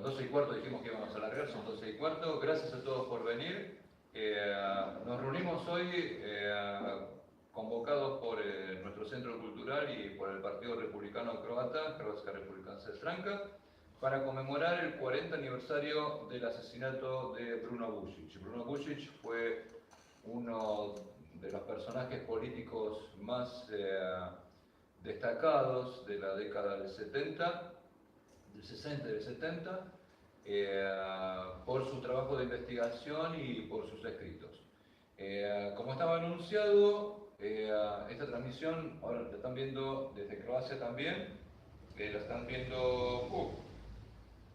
12:15 dijimos que íbamos a alargar, son 12:15. Gracias a todos por venir. Nos reunimos hoy convocados por nuestro Centro Cultural y por el Partido Republicano Croata, Hrvatska Republikanska Stranka, para conmemorar el 40 aniversario del asesinato de Bruno Bušić. Bruno Bušić fue uno de los personajes políticos más destacados de la década del 70, del 60 y del 70, por su trabajo de investigación y por sus escritos. Como estaba anunciado, esta transmisión ahora la están viendo desde Croacia también, la están viendo,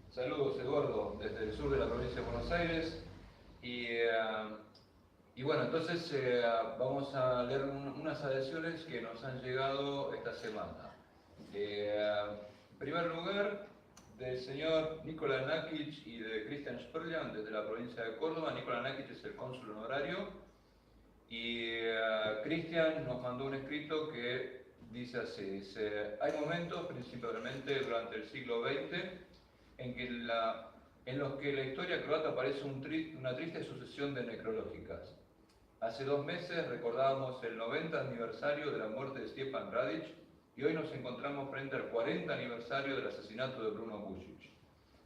saludos Eduardo, desde el sur de la provincia de Buenos Aires, y bueno, entonces vamos a leer unas adhesiones que nos han llegado esta semana. En primer lugar, del señor Nikola Nakic y de Christian Spurlian desde la provincia de Córdoba. Nikola Nakic es el cónsul honorario y Christian nos mandó un escrito que dice así, dice: hay momentos, principalmente durante el siglo XX, en los que la historia croata parece una triste sucesión de necrológicas. Hace 2 meses recordábamos el 90 aniversario de la muerte de Stjepan Radić y hoy nos encontramos frente al 40 aniversario del asesinato de Bruno Bušić.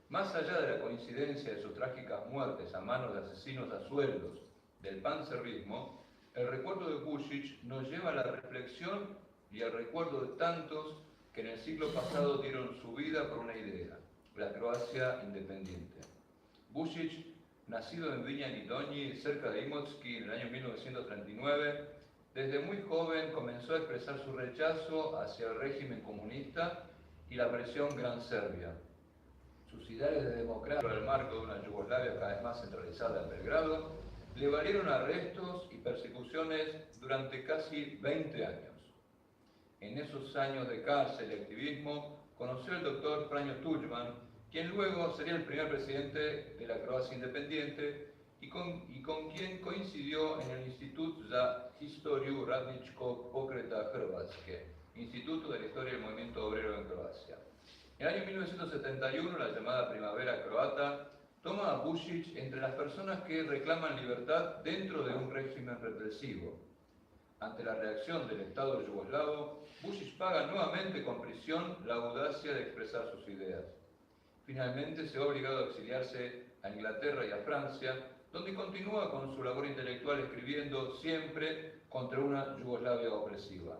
Más allá de la coincidencia de sus trágicas muertes a manos de asesinos a sueldos del panservismo, el recuerdo de Bušić nos lleva a la reflexión y al recuerdo de tantos que en el siglo pasado dieron su vida por una idea, la Croacia independiente. Bušić, nacido en Vinjani Donji, cerca de Imotski, en el año 1939, desde muy joven comenzó a expresar su rechazo hacia el régimen comunista y la presión Gran Serbia. Sus ideales de democracia en el marco de una Yugoslavia cada vez más centralizada en Belgrado le valieron arrestos y persecuciones durante casi 20 años. En esos años de cárcel y activismo conoció al doctor Franjo Tuđman, quien luego sería el primer presidente de la Croacia independiente y con quien coincidió en el Institut za historiju radničkog pokreta Hrvatske, Instituto de la Historia del Movimiento Obrero en Croacia. En el año 1971, la llamada Primavera Croata toma a Bušić entre las personas que reclaman libertad dentro de un régimen represivo. Ante la reacción del Estado yugoslavo, Bušić paga nuevamente con prisión la audacia de expresar sus ideas. Finalmente se ve obligado a exiliarse a Inglaterra y a Francia, donde continúa con su labor intelectual escribiendo siempre contra una Yugoslavia opresiva.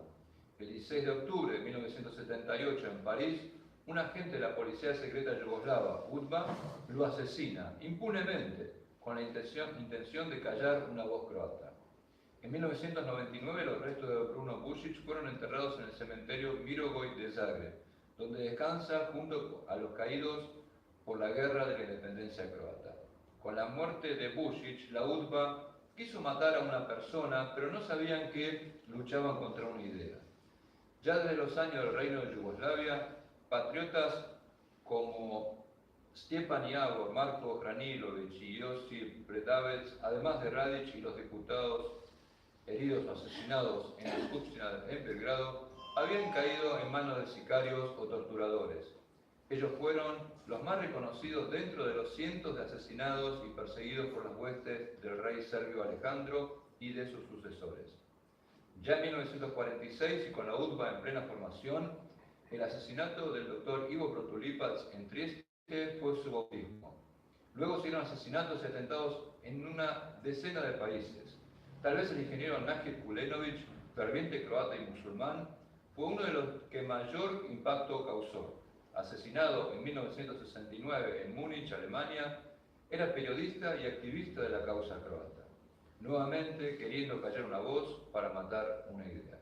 El 16 de octubre de 1978 en París, un agente de la policía secreta yugoslava, UDBA, lo asesina impunemente con la intención de callar una voz croata. En 1999 los restos de Bruno Bušić fueron enterrados en el cementerio Mirogoj de Zagreb, donde descansa junto a los caídos por la guerra de la independencia croata. Con la muerte de Bušić, la UDBA quiso matar a una persona, pero no sabían que luchaban contra una idea. Ya desde los años del Reino de Yugoslavia, patriotas como Stjepan Javor, Marko Hranilović y Josip Bredavec, además de Radić y los diputados heridos o asesinados en la Skupština en Belgrado, habían caído en manos de sicarios o torturadores. Ellos fueron los más reconocidos dentro de los cientos de asesinados y perseguidos por las huestes del rey serbio Alejandro y de sus sucesores. Ya en 1946, y con la UDBA en plena formación, el asesinato del doctor Ivo Protulipac en Trieste fue su bautismo. Luego siguieron asesinatos y atentados en una decena de países. Tal vez el ingeniero Nahid Kulenović, ferviente croata y musulmán, fue uno de los que mayor impacto causó. Asesinado en 1969 en Múnich, Alemania, era periodista y activista de la causa croata, nuevamente queriendo callar una voz para matar una idea.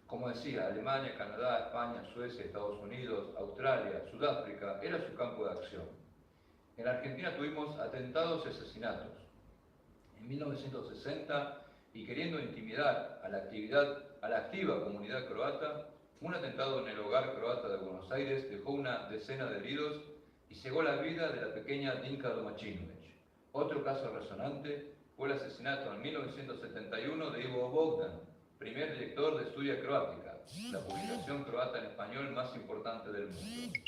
Como decía, Alemania, Canadá, España, Suecia, Estados Unidos, Australia, Sudáfrica, era su campo de acción. En la Argentina tuvimos atentados y asesinatos. En 1960, y queriendo intimidar a la activa comunidad croata, un atentado en el hogar croata de Buenos Aires dejó una decena de heridos y cegó la vida de la pequeña Dinka Domaćinović. Otro caso resonante fue el asesinato en 1971 de Ivo Bogdan, primer director de Studija Croatica, la publicación croata en español más importante del mundo.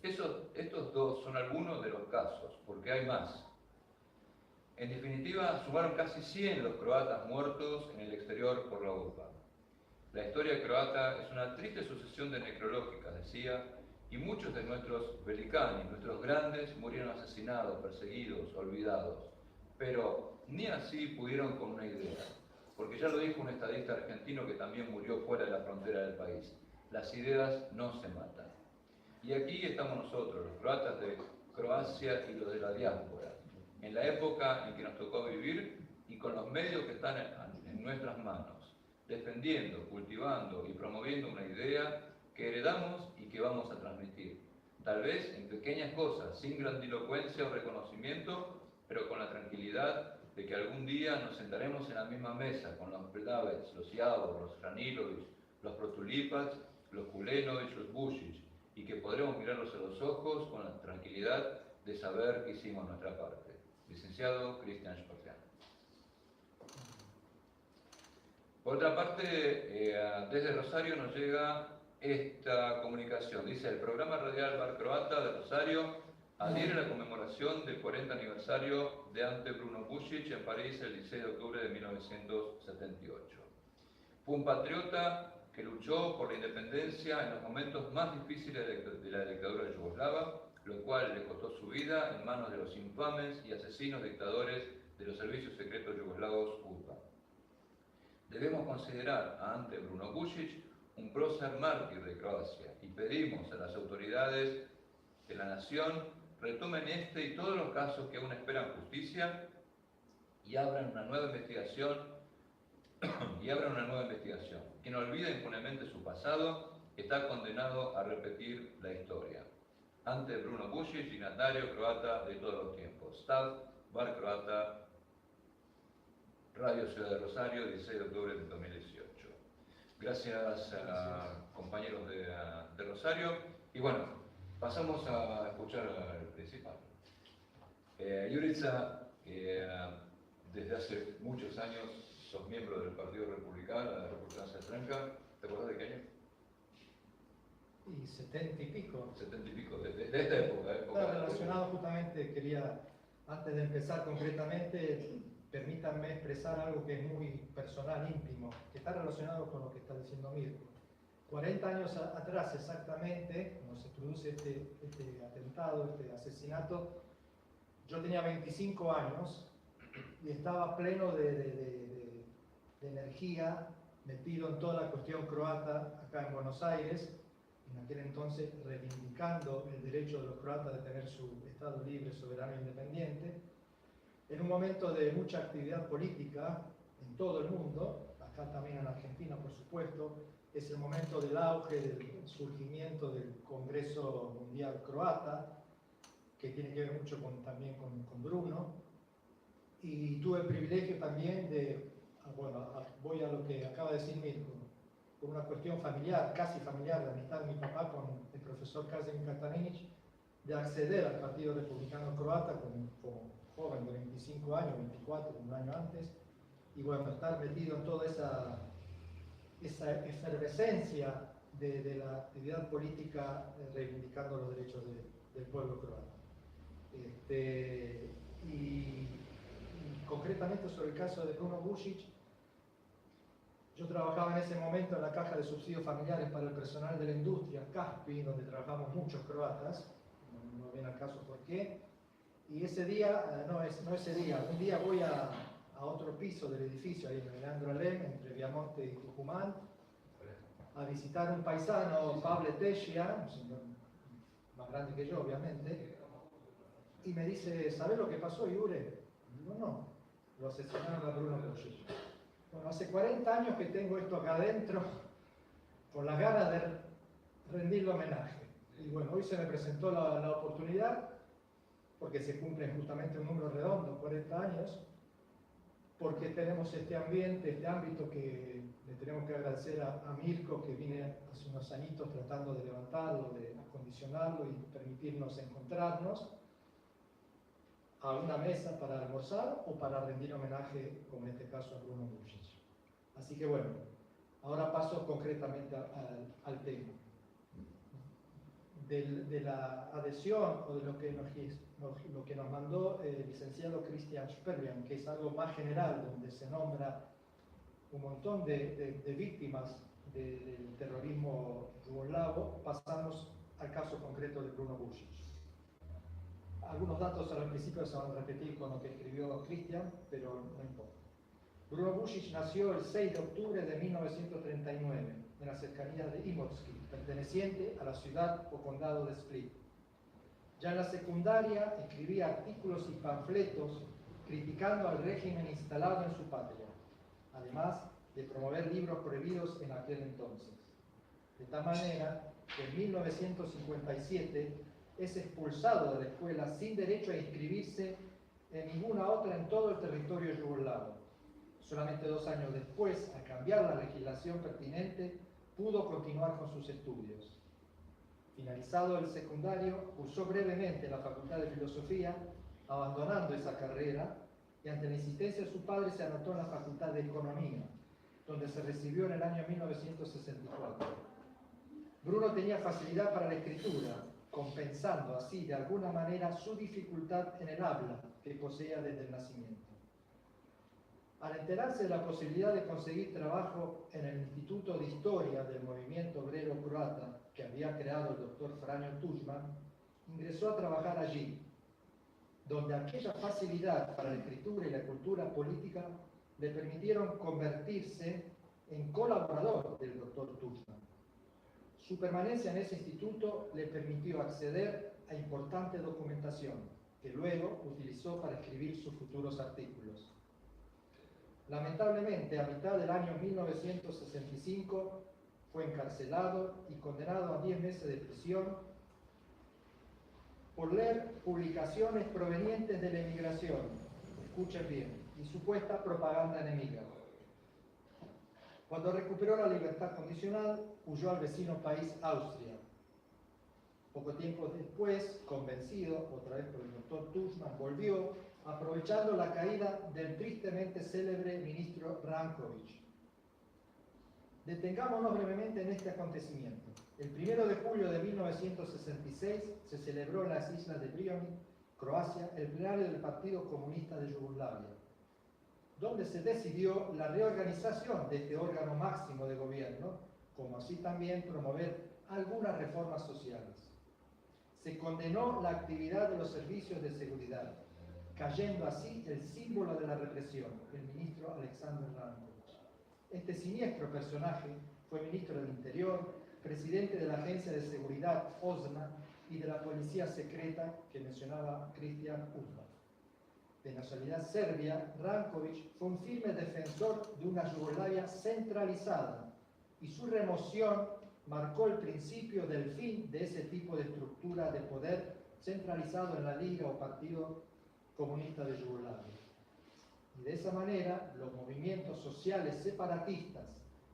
Estos dos son algunos de los casos, porque hay más. En definitiva, sumaron casi 100 los croatas muertos en el exterior por la URBA. La historia croata es una triste sucesión de necrológicas, decía, y muchos de nuestros velikani, nuestros grandes, murieron asesinados, perseguidos, olvidados. Pero ni así pudieron con una idea, porque ya lo dijo un estadista argentino que también murió fuera de la frontera del país: las ideas no se matan. Y aquí estamos nosotros, los croatas de Croacia y los de la diáspora, en la época en que nos tocó vivir y con los medios que están en nuestras manos, defendiendo, cultivando y promoviendo una idea que heredamos y que vamos a transmitir. Tal vez en pequeñas cosas, sin grandilocuencia o reconocimiento, pero con la tranquilidad de que algún día nos sentaremos en la misma mesa con los Predavets, los Javor, los Franilovic, los Protulipats, los Kulenovic, los Bušić, y que podremos mirarlos a los ojos con la tranquilidad de saber que hicimos nuestra parte. Licenciado Cristian Športjan. Por otra parte, desde Rosario nos llega esta comunicación. Dice: el programa radial Bar Croata de Rosario adhiere a la conmemoración del 40 aniversario de Ante Bruno Bušić en París el 16 de octubre de 1978. Fue un patriota que luchó por la independencia en los momentos más difíciles de la dictadura yugoslava, lo cual le costó su vida en manos de los infames y asesinos dictadores de los servicios secretos yugoslavos UDBA. Debemos considerar a Ante Bruno Bušić un prócer mártir de Croacia y pedimos a las autoridades de la nación retomen este y todos los casos que aún esperan justicia y abran una nueva investigación. Quien olvida impunemente su pasado está condenado a repetir la historia. Ante Bruno Bušić, dignatario croata de todos los tiempos. Stav, Bar Croata, Radio Ciudad de Rosario, 16 de octubre de 2018. Gracias, compañeros de Rosario. Y bueno, pasamos a escuchar al principal. Jurica, desde hace muchos años sos miembro del Partido Republicano, de la República Srpska. ¿Te acuerdas de qué año? Y 70 y pico. 70 y pico, de esta época. Está relacionado justamente, antes de empezar concretamente, permítanme expresar algo que es muy personal, íntimo, que está relacionado con lo que está diciendo Mirko. 40 años atrás exactamente, cuando se produce este atentado, este asesinato, yo tenía 25 años y estaba pleno de energía, metido en toda la cuestión croata acá en Buenos Aires, en aquel entonces reivindicando el derecho de los croatas de tener su Estado libre, soberano e independiente, en un momento de mucha actividad política en todo el mundo, acá también en Argentina por supuesto. Es el momento del auge, del surgimiento del Congreso Mundial Croata, que tiene que ver mucho también con Bruno. Y tuve el privilegio también de, voy a lo que acaba de decir Mirko, por una cuestión familiar, casi familiar, de amistad de mi papá con el profesor Kazimir Kataninić, de acceder al Partido Republicano Croata como joven de 25 años, 24, un año antes, y bueno, estar metido en toda esa efervescencia de la actividad política reivindicando los derechos del pueblo croata. Y concretamente sobre el caso de Bruno Bušić, yo trabajaba en ese momento en la caja de subsidios familiares para el personal de la industria, CASPI, donde trabajamos muchos croatas, no viene al caso por qué, y ese día, un día voy a otro piso del edificio, ahí en Leandro Alem, entre Viamonte y Tucumán, a visitar un paisano, Pablo Techia, un señor más grande que yo, obviamente, y me dice: ¿sabes lo que pasó, Jure? Digo: no, lo asesinaron a Bruno Bušić. Bueno, hace 40 años que tengo esto acá adentro, con las ganas de rendirle homenaje. Y bueno, hoy se me presentó la oportunidad, porque se cumple justamente un número redondo, 40 años, porque tenemos este ambiente, este ámbito que le tenemos que agradecer a Mirko, que viene hace unos añitos tratando de levantarlo, de acondicionarlo y permitirnos encontrarnos a una mesa para almorzar o para rendir homenaje, como en este caso a Bruno Bušić. Así que bueno, Ahora paso concretamente al tema. De la adhesión o de lo que nos mandó el licenciado Christian Sperbian, que es algo más general, donde se nombra un montón de víctimas del terrorismo yugoslavo, pasamos al caso concreto de Bruno Bušić. Algunos datos al principio se van a repetir con lo que escribió Christian, pero no importa. Bruno Bušić nació el 6 de octubre de 1939 en las cercanías de Imotski, perteneciente a la ciudad o condado de Split. Ya en la secundaria escribía artículos y panfletos criticando al régimen instalado en su patria, además de promover libros prohibidos en aquel entonces. De tal manera que en 1957 es expulsado de la escuela sin derecho a inscribirse en ninguna otra en todo el territorio yugoslavo. Solamente 2 años después, al cambiar la legislación pertinente, pudo continuar con sus estudios. Finalizado el secundario, cursó brevemente la Facultad de Filosofía, abandonando esa carrera, y ante la insistencia de su padre se anotó en la Facultad de Economía, donde se recibió en el año 1964. Bruno tenía facilidad para la escritura, compensando así de alguna manera su dificultad en el habla que poseía desde el nacimiento. Al enterarse de la posibilidad de conseguir trabajo en el Instituto de Historia del Movimiento Obrero Croata que había creado el doctor Franjo Tuđman, ingresó a trabajar allí, donde aquella facilidad para la escritura y la cultura política le permitieron convertirse en colaborador del doctor Tuđman. Su permanencia en ese instituto le permitió acceder a importante documentación, que luego utilizó para escribir sus futuros artículos. Lamentablemente, a mitad del año 1965, fue encarcelado y condenado a 10 meses de prisión por leer publicaciones provenientes de la emigración, escuchen bien, y supuesta propaganda enemiga. Cuando recuperó la libertad condicional, huyó al vecino país Austria. Poco tiempo después, convencido, otra vez por el doctor Tuđman, volvió, aprovechando la caída del tristemente célebre ministro Ranković. Detengámonos brevemente en este acontecimiento. El 1 de julio de 1966 se celebró en las islas de Brioni, Croacia, el plenario del Partido Comunista de Yugoslavia, donde se decidió la reorganización de este órgano máximo de gobierno, como así también promover algunas reformas sociales. Se condenó la actividad de los servicios de seguridad, cayendo así el símbolo de la represión, el ministro Aleksandar Ranković. Este siniestro personaje fue ministro del Interior, presidente de la Agencia de Seguridad OZNA y de la Policía Secreta que mencionaba Christian Udvar. De nacionalidad serbia, Ranković fue un firme defensor de una Yugoslavia centralizada y su remoción marcó el principio del fin de ese tipo de estructura de poder centralizado en la Liga o Partido Comunista de Yugoslavia. Y de esa manera, los movimientos sociales separatistas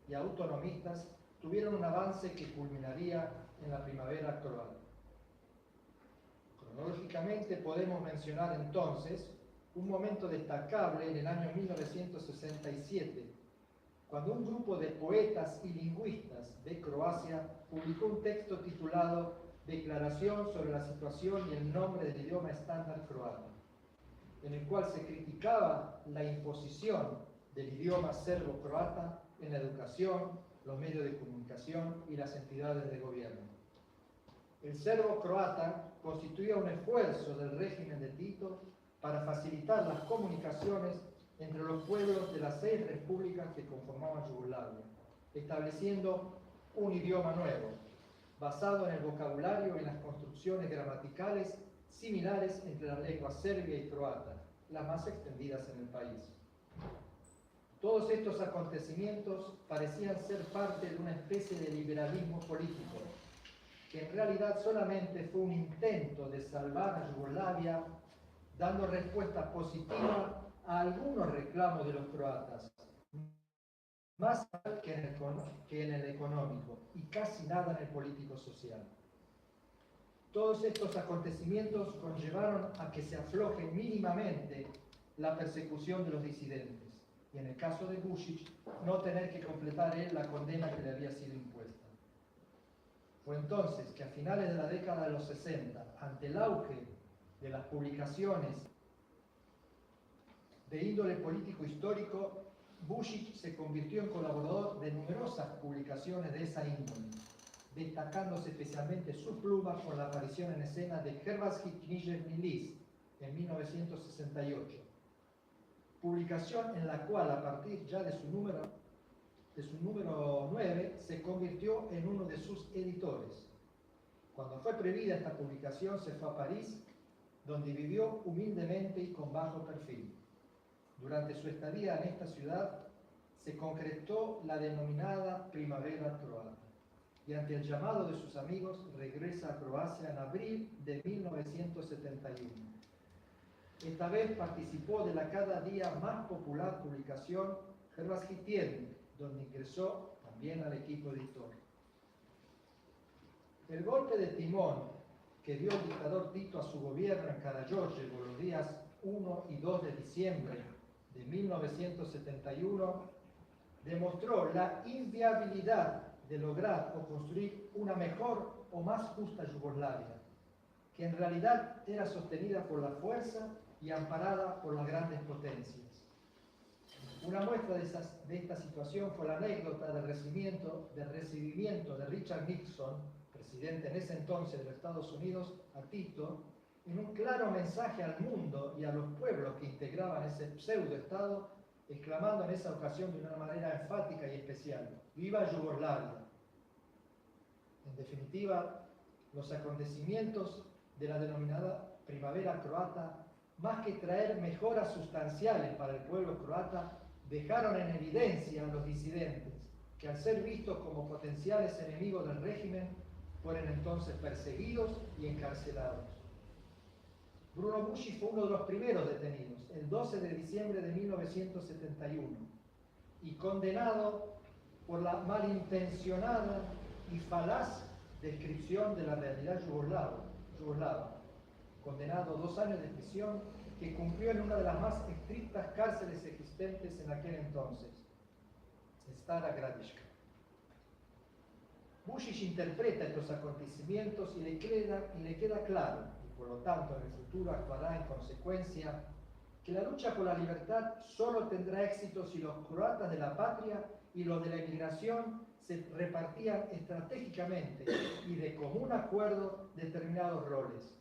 y autonomistas tuvieron un avance que culminaría en la primavera croata. Cronológicamente podemos mencionar entonces un momento destacable en el año 1967, cuando un grupo de poetas y lingüistas de Croacia publicó un texto titulado Declaración sobre la situación y el nombre del idioma estándar croata, en el cual se criticaba la imposición del idioma serbo-croata en la educación, los medios de comunicación y las entidades de gobierno. El serbo-croata constituía un esfuerzo del régimen de Tito para facilitar las comunicaciones entre los pueblos de las 6 repúblicas que conformaban Yugoslavia, estableciendo un idioma nuevo, basado en el vocabulario y en las construcciones gramaticales similares entre las lenguas serbia y croata, las más extendidas en el país. Todos estos acontecimientos parecían ser parte de una especie de liberalismo político, que en realidad solamente fue un intento de salvar a Yugoslavia, dando respuesta positiva a algunos reclamos de los croatas, más que en el económico, y casi nada en el político-social. Todos estos acontecimientos conllevaron a que se afloje mínimamente la persecución de los disidentes, y y en el caso de Vučić, no tener que completar él la condena que le había sido impuesta. Fue entonces que a finales de la década de los 60, ante el auge de las publicaciones de índole político-histórico, Vučić se convirtió en colaborador de numerosas publicaciones de esa índole, destacándose especialmente su pluma con la aparición en escena de Hrvatski književni list en 1968, publicación en la cual a partir ya de su número 9 se convirtió en uno de sus editores. Cuando fue prohibida esta publicación se fue a París, donde vivió humildemente y con bajo perfil. Durante su estadía en esta ciudad se concretó la denominada Primavera Croata y ante el llamado de sus amigos regresa a Croacia en abril de 1971. Esta vez participó de la cada día más popular publicación Hrvatski tjednik, donde ingresó también al equipo editor. El golpe de timón que dio el dictador Tito a su gobierno en Karađorđevo los días 1 y 2 de diciembre de 1971 demostró la inviabilidad de lograr o construir una mejor o más justa Yugoslavia, que en realidad era sostenida por la fuerza y amparada por las grandes potencias. Una muestra de esta situación fue la anécdota del recibimiento de Richard Nixon, presidente en ese entonces de los Estados Unidos, a Tito, en un claro mensaje al mundo y a los pueblos que integraban ese pseudo-estado, exclamando en esa ocasión de una manera enfática y especial: ¡Viva Yugoslavia! En definitiva, los acontecimientos de la denominada Primavera Croata, más que traer mejoras sustanciales para el pueblo croata, dejaron en evidencia a los disidentes, que al ser vistos como potenciales enemigos del régimen, fueron entonces perseguidos y encarcelados. Bruno Vučić fue uno de los primeros detenidos, el 12 de diciembre de 1971, y condenado por la malintencionada y falaz descripción de la realidad yugoslava, condenado a 2 años de prisión que cumplió en una de las más estrictas cárceles existentes en aquel entonces, Stara Gradiška. Vučić interpreta estos acontecimientos y le queda claro, y por lo tanto en el futuro actuará en consecuencia, que la lucha por la libertad solo tendrá éxito si los croatas de la patria y los de la emigración se repartían estratégicamente y de común acuerdo determinados roles,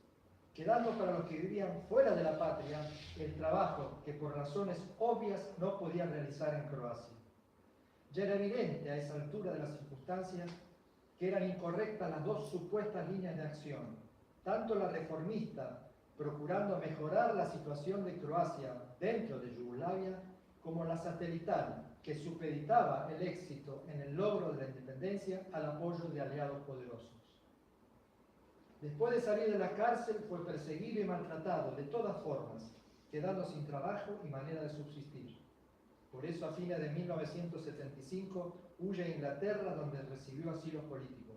quedando para los que vivían fuera de la patria el trabajo que por razones obvias no podían realizar en Croacia. Ya era evidente a esa altura de las circunstancias que eran incorrectas las dos supuestas líneas de acción, tanto la reformista, procurando mejorar la situación de Croacia dentro de Yugoslavia, como la satelital, que supeditaba el éxito en el logro de la independencia al apoyo de aliados poderosos. Después de salir de la cárcel fue perseguido y maltratado de todas formas, quedando sin trabajo y manera de subsistir. Por eso a fines de 1975 huye a Inglaterra, donde recibió asilo político.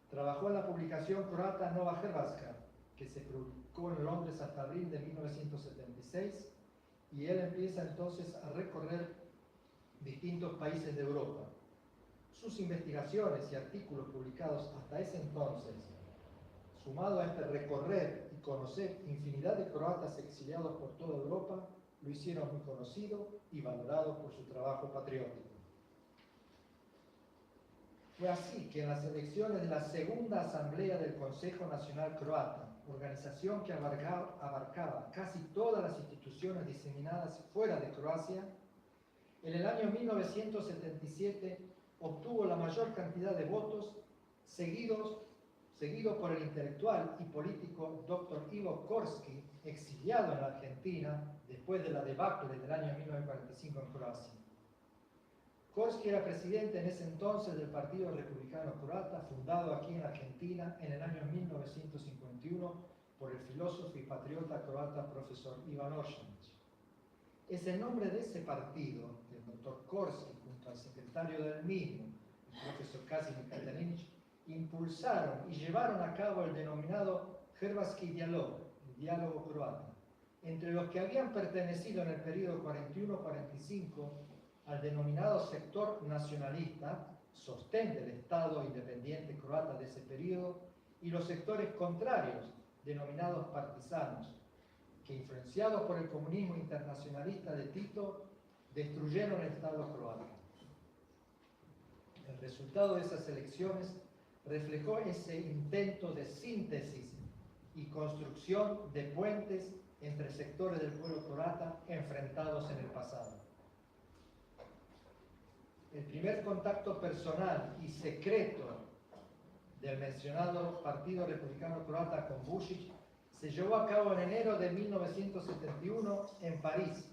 Trabajó en la publicación croata Nova Hrvatska, que se publicó en Londres hasta abril de 1976, y él empieza entonces a recorrer distintos países de Europa. Sus investigaciones y artículos publicados hasta ese entonces, sumado a este recorrer y conocer infinidad de croatas exiliados por toda Europa, lo hicieron muy conocido y valorado por su trabajo patriótico. Fue así que en las elecciones de la segunda Asamblea del Consejo Nacional Croata, organización que abarcaba casi todas las instituciones diseminadas fuera de Croacia, en el año 1977 obtuvo la mayor cantidad de votos, seguido por el intelectual y político Dr. Ivo Korski, exiliado en la Argentina después de la debacle del año 1945 en Croacia. Korski era presidente en ese entonces del Partido Republicano Croata, fundado aquí en Argentina en el año 1951 por el filósofo y patriota croata profesor Ivan Orshanić. Es el nombre de ese partido, del Dr. Korski, junto al secretario del mismo, el profesor Kazimir Katalinić, impulsaron y llevaron a cabo el denominado Hrvatski dialog, el diálogo croata, entre los que habían pertenecido en el periodo 41-45 al denominado sector nacionalista, sostén del Estado independiente croata de ese periodo, y los sectores contrarios, denominados partisanos, que influenciados por el comunismo internacionalista de Tito, destruyeron el Estado croata. El resultado de esas elecciones reflejó ese intento de síntesis y construcción de puentes entre sectores del pueblo croata enfrentados en el pasado. El primer contacto personal y secreto del mencionado Partido Republicano Croata con Vučić se llevó a cabo en enero de 1971 en París,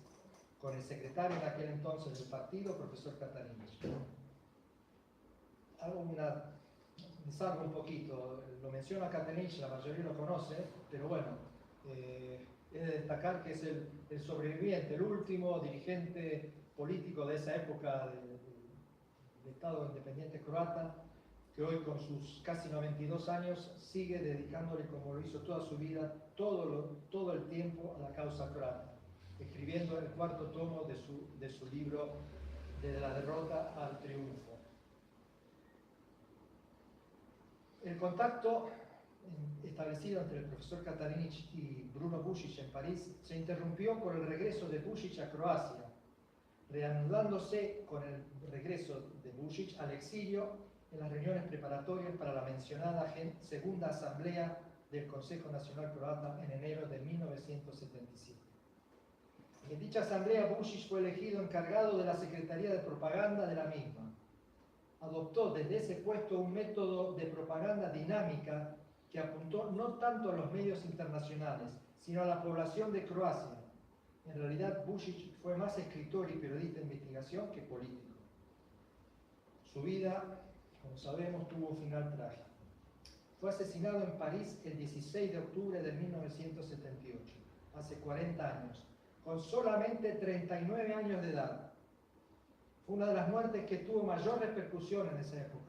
con el secretario en aquel entonces del partido, profesor Katarinić. Me salgo un poquito, lo menciona Katarinić, la mayoría lo conoce, pero bueno, he de destacar que es el sobreviviente, el último dirigente político de esa época del Estado independiente croata, que hoy con sus casi 92 años sigue dedicándole, como lo hizo toda su vida, todo el tiempo a la causa croata, escribiendo el cuarto tomo de su libro De la derrota al triunfo. El contacto establecido entre el profesor Katarinić y Bruno Vučić en París se interrumpió por el regreso de Vučić a Croacia, reanudándose con el regreso de Vučić al exilio en las reuniones preparatorias para la mencionada segunda asamblea del Consejo Nacional Croata en enero de 1977. En dicha asamblea, Vučić fue elegido encargado de la Secretaría de Propaganda de la misma. Adoptó desde ese puesto un método de propaganda dinámica que apuntó no tanto a los medios internacionales, sino a la población de Croacia. En realidad, Vučić fue más escritor y periodista de investigación que político. Su vida, como sabemos, tuvo un final trágico. Fue asesinado en París el 16 de octubre de 1978, hace 40 años, con solamente 39 años de edad. Fue una de las muertes que tuvo mayor repercusión en esa época.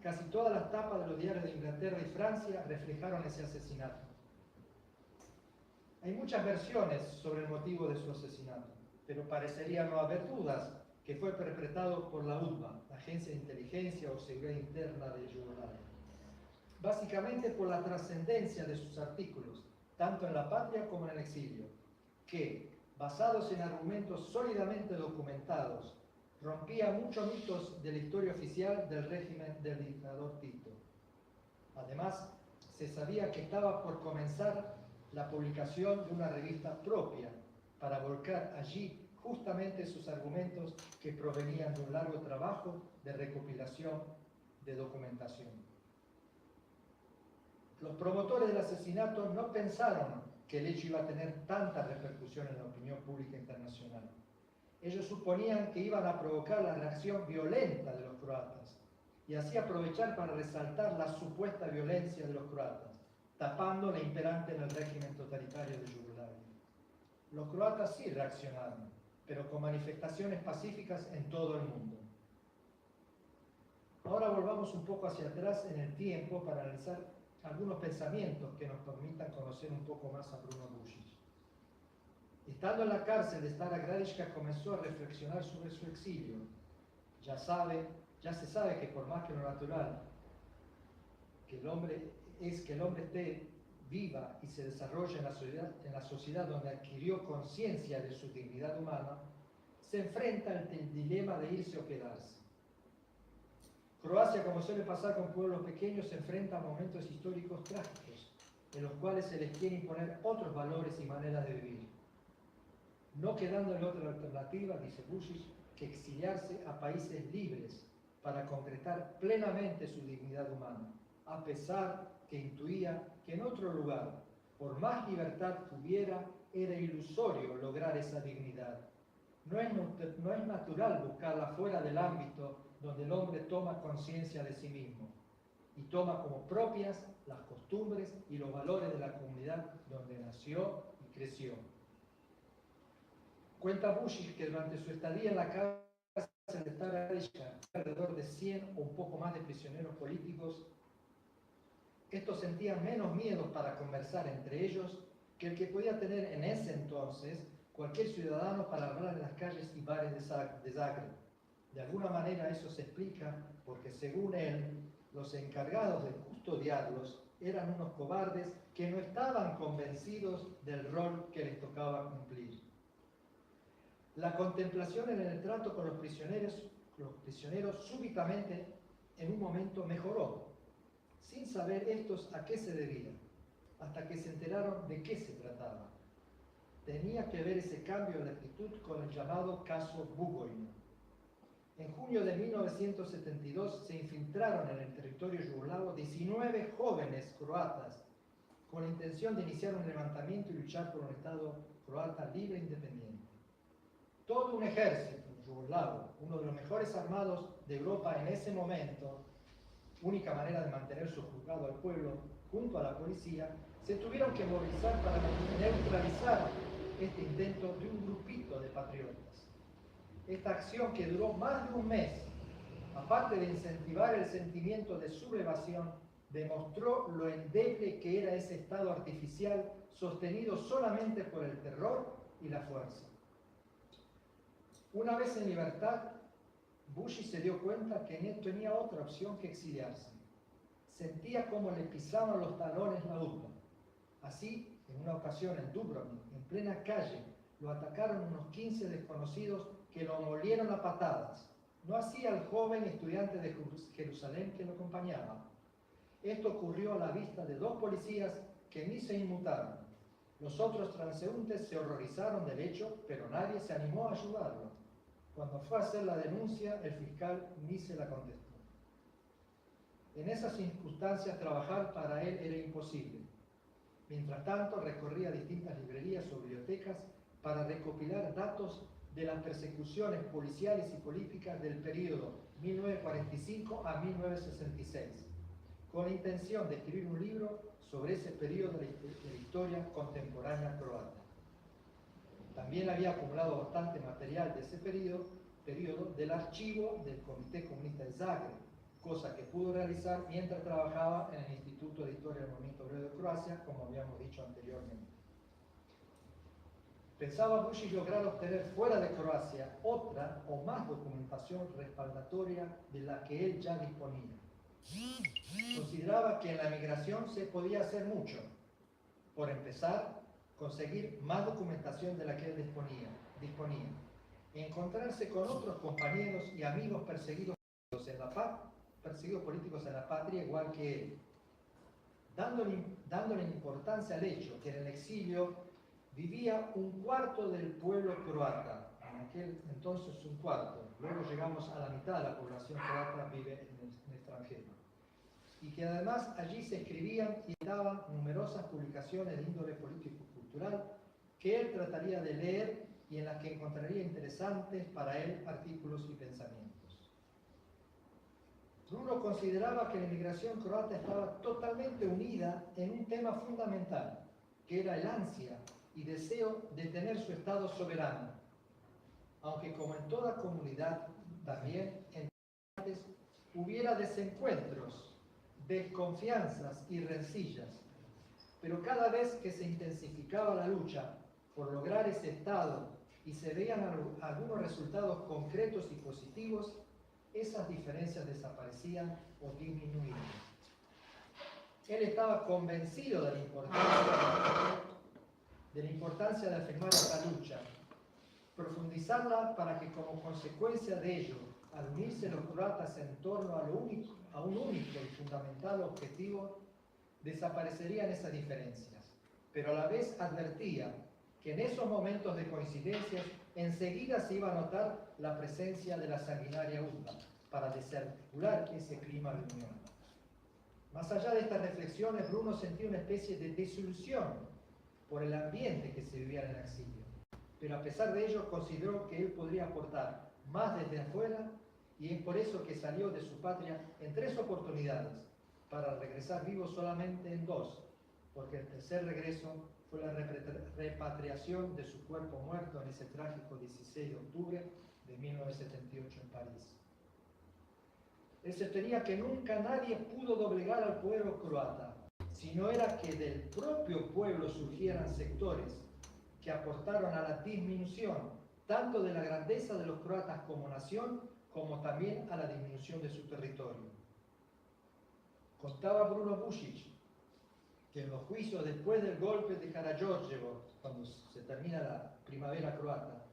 Casi todas las tapas de los diarios de Inglaterra y Francia reflejaron ese asesinato. Hay muchas versiones sobre el motivo de su asesinato, pero parecería no haber dudas que fue perpetrado por la UDBA, la Agencia de Inteligencia o Seguridad Interna de Yugoslavia. Básicamente por la trascendencia de sus artículos, tanto en la patria como en el exilio, que, basados en argumentos sólidamente documentados, rompía muchos mitos de la historia oficial del régimen del dictador Tito. Además, se sabía que estaba por comenzar la publicación de una revista propia para volcar allí justamente sus argumentos que provenían de un largo trabajo de recopilación de documentación. Los promotores del asesinato no pensaron que el hecho iba a tener tanta repercusión en la opinión pública internacional. Ellos suponían que iban a provocar la reacción violenta de los croatas y así aprovechar para resaltar la supuesta violencia de los croatas, tapando la imperante en el régimen totalitario de Yugoslavia. Los croatas sí reaccionaron, pero con manifestaciones pacíficas en todo el mundo. Ahora volvamos un poco hacia atrás en el tiempo para analizar algunos pensamientos que nos permitan conocer un poco más a Bruno Vučić. Estando en la cárcel de Stara Gradiška, comenzó a reflexionar sobre su exilio. Ya se sabe que por más que lo natural que el hombre esté viva y se desarrolle en la sociedad donde adquirió conciencia de su dignidad humana, se enfrenta ante el dilema de irse o quedarse. Croacia, como suele pasar con pueblos pequeños, se enfrenta a momentos históricos trágicos, en los cuales se les quiere imponer otros valores y maneras de vivir. No quedándole otra alternativa, dice Vučić, que exiliarse a países libres para concretar plenamente su dignidad humana, a pesar que intuía que en otro lugar, por más libertad que hubiera, era ilusorio lograr esa dignidad. No es natural buscarla fuera del ámbito donde el hombre toma conciencia de sí mismo y toma como propias las costumbres y los valores de la comunidad donde nació y creció. Cuenta Vučić que durante su estadía en la cárcel de Stara Gradiška, alrededor de 100 o un poco más de prisioneros políticos, estos sentían menos miedo para conversar entre ellos que el que podía tener en ese entonces cualquier ciudadano para hablar en las calles y bares de Zagreb. De alguna manera eso se explica porque, según él, los encargados de custodiarlos eran unos cobardes que no estaban convencidos del rol que les tocaba cumplir. La contemplación en el trato con los prisioneros súbitamente en un momento mejoró, sin saber estos a qué se debía, hasta que se enteraron de qué se trataba. Tenía que ver ese cambio de actitud con el llamado caso Bugojno. En junio de 1972 se infiltraron en el territorio yugoslavo 19 jóvenes croatas con la intención de iniciar un levantamiento y luchar por un Estado croata libre e independiente. Todo un ejército yugoslavo, uno de los mejores armados de Europa en ese momento, única manera de mantener subjugado al pueblo, junto a la policía, se tuvieron que movilizar para neutralizar este intento de un grupito de patriotas. Esta acción, que duró más de un mes, aparte de incentivar el sentimiento de sublevación, demostró lo endeble que era ese Estado artificial sostenido solamente por el terror y la fuerza. Una vez en libertad, Bushi se dio cuenta que no tenía otra opción que exiliarse. Sentía como le pisaban los talones la URSS. Así, en una ocasión en Dubrovnik, en plena calle, lo atacaron unos 15 desconocidos que lo molieron a patadas. No así al joven estudiante de Jerusalén que lo acompañaba. Esto ocurrió a la vista de 2 policías que ni se inmutaron. Los otros transeúntes se horrorizaron del hecho, pero nadie se animó a ayudarlo. Cuando fue a hacer la denuncia, el fiscal ni se la contestó. En esas circunstancias, trabajar para él era imposible. Mientras tanto, recorría distintas librerías o bibliotecas para recopilar datos de las persecuciones policiales y políticas del período 1945 a 1966, con la intención de escribir un libro sobre ese periodo de la historia contemporánea croata. También había acumulado bastante material de ese periodo del archivo del Comité Comunista de Zagreb, cosa que pudo realizar mientras trabajaba en el Instituto de Historia del Movimiento Obrero de Croacia, como habíamos dicho anteriormente. Pensaba Bushi lograr obtener fuera de Croacia otra o más documentación respaldatoria de la que él ya disponía. Consideraba que en la migración se podía hacer mucho. Por empezar, conseguir más documentación de la que él disponía. Encontrarse con otros compañeros y amigos perseguidos políticos en la patria igual que él, dándole importancia al hecho que en el exilio vivía un cuarto del pueblo croata, en aquel entonces un cuarto, luego llegamos a la mitad de la población croata vive en el extranjero, y que además allí se escribían y daban numerosas publicaciones de índole político-cultural que él trataría de leer y en las que encontraría interesantes para él artículos y pensamientos. Bruno consideraba que la inmigración croata estaba totalmente unida en un tema fundamental, que era el ansia y deseo de tener su Estado soberano, aunque como en toda comunidad también en hubiera desencuentros, desconfianzas y rencillas, pero cada vez que se intensificaba la lucha por lograr ese Estado y se veían algunos resultados concretos y positivos, esas diferencias desaparecían o disminuían. Él estaba convencido de la importancia de afirmar esta lucha, profundizarla para que como consecuencia de ello, al unirse los croatas en torno a un único y fundamental objetivo, desaparecerían esas diferencias, pero a la vez advertía que en esos momentos de coincidencias enseguida se iba a notar la presencia de la sanguinaria URSS para desarticular ese clima de unión. Más allá de estas reflexiones, Bruno sentía una especie de desilusión por el ambiente que se vivía en el exilio, pero a pesar de ello consideró que él podría aportar más desde afuera y es por eso que salió de su patria en 3 oportunidades, para regresar vivo solamente en 2, porque el tercer regreso fue la repatriación de su cuerpo muerto en ese trágico 16 de octubre de 1978 en París. Él sostenía que nunca nadie pudo doblegar al pueblo croata. sino era que del propio pueblo surgieran sectores que aportaron a la disminución tanto de la grandeza de los croatas como nación, como también a la disminución de su territorio. Contaba Bruno Bušić que en los juicios después del golpe de Karađorđevo, cuando se termina la primavera croata,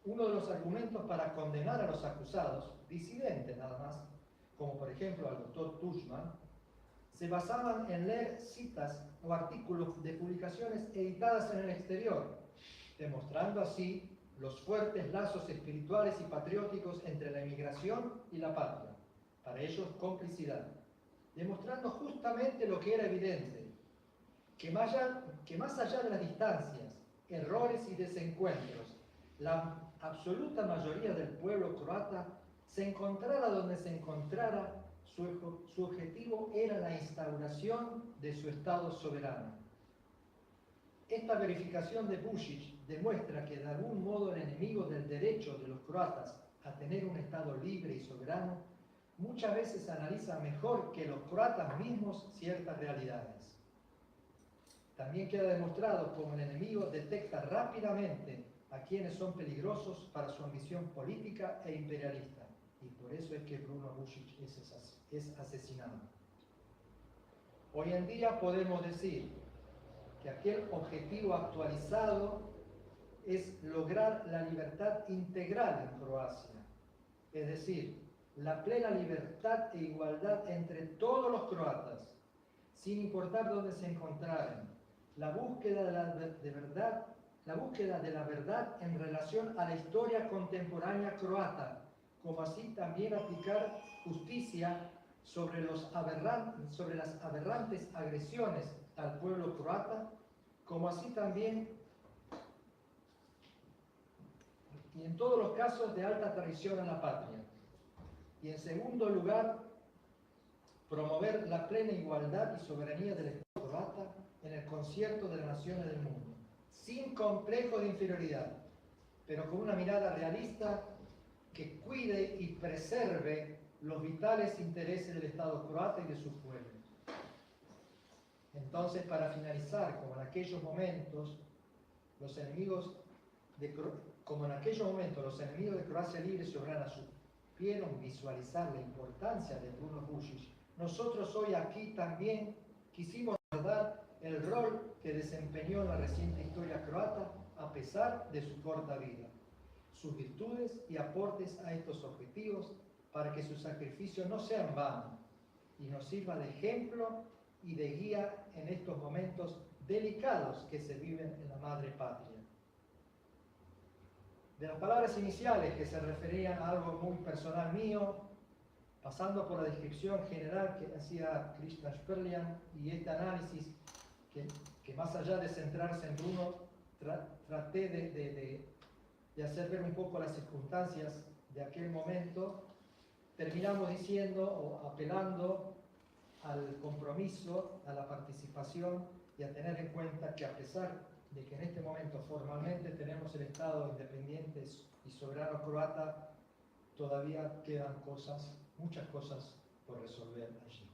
uno de los argumentos para condenar a los acusados, disidentes nada más, como por ejemplo al doctor Tuđman, se basaban en leer citas o artículos de publicaciones editadas en el exterior, demostrando así los fuertes lazos espirituales y patrióticos entre la emigración y la patria, para ellos complicidad, demostrando justamente lo que era evidente, que más allá de las distancias, errores y desencuentros, la absoluta mayoría del pueblo croata, se encontrara donde se encontrara, su objetivo era la instauración de su Estado soberano. Esta verificación de Bušić demuestra que de algún modo el enemigo del derecho de los croatas a tener un Estado libre y soberano muchas veces analiza mejor que los croatas mismos ciertas realidades. También queda demostrado cómo el enemigo detecta rápidamente a quienes son peligrosos para su ambición política e imperialista, y por eso es que Bruno Bušić es asesinado. Hoy en día podemos decir que aquel objetivo actualizado es lograr la libertad integral en Croacia, es decir, la plena libertad e igualdad entre todos los croatas, sin importar dónde se encontraren, la búsqueda de la verdad en relación a la historia contemporánea croata, como así también aplicar justicia sobre las aberrantes agresiones al pueblo croata, como así también y en todos los casos de alta traición a la patria. Y en segundo lugar, promover la plena igualdad y soberanía del Estado croata en el concierto de las naciones del mundo, sin complejo de inferioridad, pero con una mirada realista que cuide y preserve los vitales intereses del Estado croata y de su pueblo. Entonces, para finalizar, como en aquellos momentos los enemigos de Croacia Libre y Soberana supieron visualizar la importancia de Bruno Bušić, nosotros hoy aquí también quisimos recordar el rol que desempeñó en la reciente historia croata a pesar de su corta vida, sus virtudes y aportes a estos objetivos, para que su sacrificio no sea en vano y nos sirva de ejemplo y de guía en estos momentos delicados que se viven en la madre patria. De las palabras iniciales que se referían a algo muy personal mío, pasando por la descripción general que hacía Krishna Sperlian y este análisis que más allá de centrarse en Bruno, traté de hacer ver un poco las circunstancias de aquel momento, terminamos diciendo o apelando al compromiso, a la participación y a tener en cuenta que a pesar de que en este momento formalmente tenemos el Estado independiente y soberano croata, todavía quedan cosas, muchas cosas por resolver allí.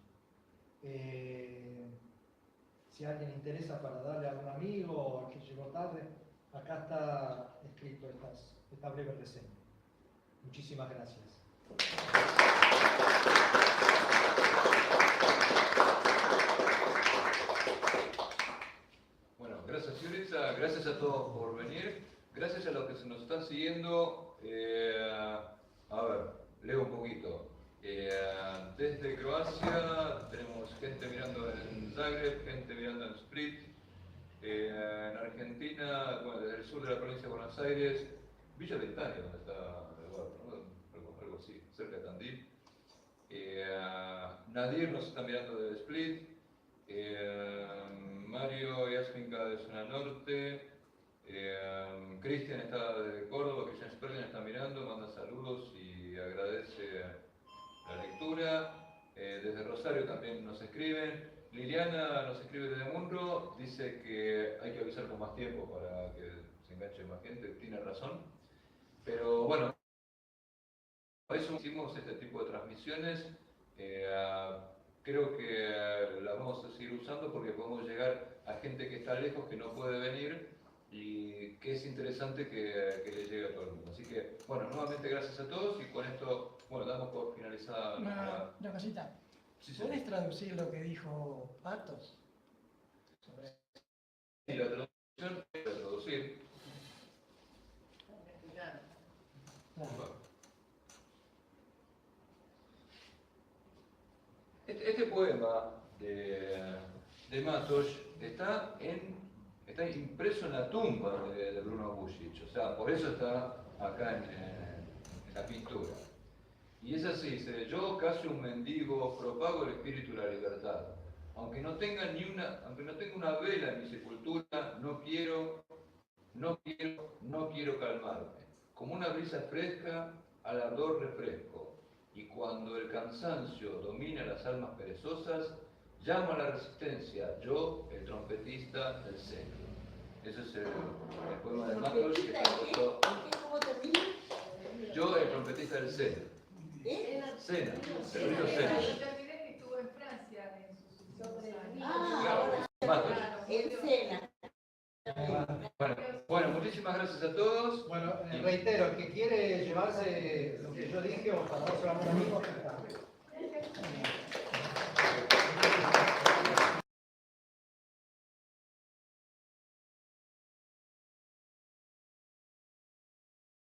Si a alguien le interesa para darle a algún amigo o al que llegó tarde, acá está escrito esta breve reseña. Muchísimas gracias. Bueno, gracias Jurica, gracias a todos por venir, gracias a los que se nos están siguiendo. A ver, leo un poquito. Desde Croacia tenemos gente mirando en Zagreb, gente mirando en Split. En Argentina, bueno, desde el sur de la provincia de Buenos Aires, Villa de Italia, donde está el lugar, ¿no? Algo así, cerca de Tandil. Nadir nos está mirando desde Split. Mario y Asminka de zona norte. Cristian está de Córdoba, Cristian Sperling está mirando, manda saludos y agradece la lectura. Desde Rosario también nos escriben. Liliana nos escribe desde Munro, dice que hay que avisar con más tiempo para que se enganche más gente, tiene razón. Pero bueno, por eso hicimos este tipo de transmisiones. Creo que la vamos a seguir usando. formato porque podemos llegar a gente que está lejos, que no puede venir y que es interesante que le llegue a todo el mundo. Así que, bueno, nuevamente gracias a todos y con esto, bueno, damos por finalizada Una cosita. Sí, sí. ¿Puedes traducir lo que dijo Patos? Y la traducción es traducir. Claro. Este poema de Matos está impreso en la tumba de Bruno Bušić, o sea, por eso está acá en la pintura. Y es así, dice, yo casi un mendigo propago el espíritu de la libertad. Aunque no tenga una vela en mi sepultura, no quiero calmarme. Como una brisa fresca, al ardor refresco. Y cuando el cansancio domina las almas perezosas, llamo a la resistencia, yo, el trompetista del seno. Ese es el poema de Matos que está puesto. ¿Cómo termina? Yo, el trompetista del seno. Sena, el río Sena. que estuvo en Francia en sus últimos años. Claro, Matos. En Sena. Bueno, muchísimas gracias a todos. Bueno, reitero, el que quiere llevarse lo que yo dije o para solamente amigos,